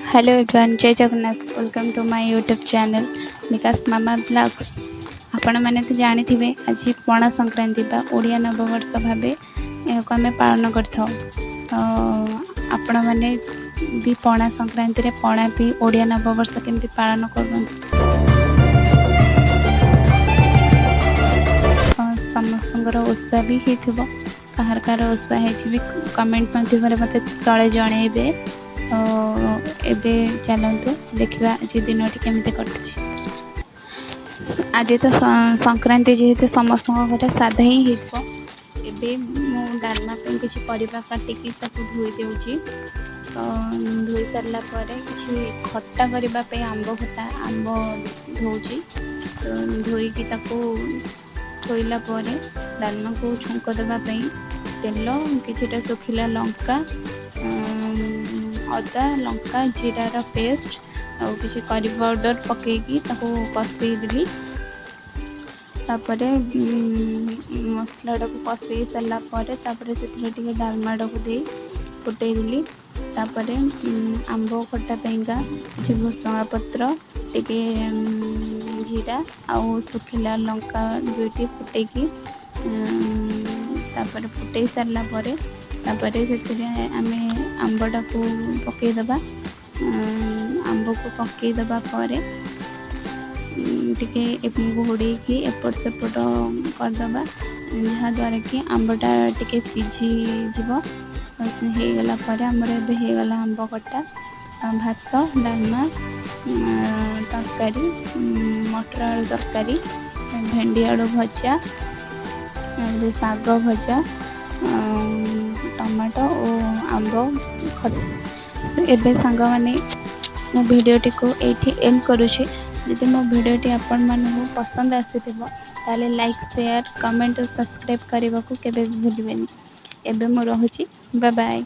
Hello everyone, जय Jagannath. Welcome to my YouTube channel Vikas Mama blogs. आपण मैंने तो जानी थे आज पणा संक्रांति बा ओडिया नववर्ष भाव यह आम पालन कर आपण मैंने भी पणा संक्रांति रे पणा भी ओडिया नववर्ष केमती पालन कर समस्त ओषा भी हो कहार कहार ओषा है कमेंट माध्यम मत तले जनइबे। एबे चलतु देखा आज दिन केमती कटुच। आज तो संक्रांति जेहेतु समस्त घर साधा ही हो। एबे मु डालमा किसी परिबा काटिकी धोई देउची। धोई सारा किसी खट्टा करने आंब खट्टा आंब धोची। धोईकी थोइला डालमा को छुंक देवाई तेल किछिटा सुखिला लंका अदा लंका जीरार पेस्ट और किसी करी पाउडर पकईकी कषेदेली। मसला टाक कषे सारापर से डालमा टाक दे फुटेदेली। आंब खट्टा पाइंका किसी भुसंगा पत्र टिके जीरा आउ सुखिला लंका दुईटी फुटेकी फुटे सारापर आम आंबटा को पकईदबा। आंब को पकईदबा टे घोड़े की एपट सेपट करदबा जहाँद्वारा कि आंबटा टे सीझीज होगला आमर एगला आंब खट्टा भात डालमा तरकारी मटर आलू तरकारी भेंडी आलू भजा साग भजा टमाटो और आंब खट्टा। एबे सांग माने मो भिडियोटी को एठी एंड करुछि। यदि मो भिडियोटी आपण मानू पसंद आसीथिबो ताले लाइक शेयर कमेंट और सब्सक्राइब करने को केबे भूलिबेनी। एबे मो रहुछि, बाय बाय।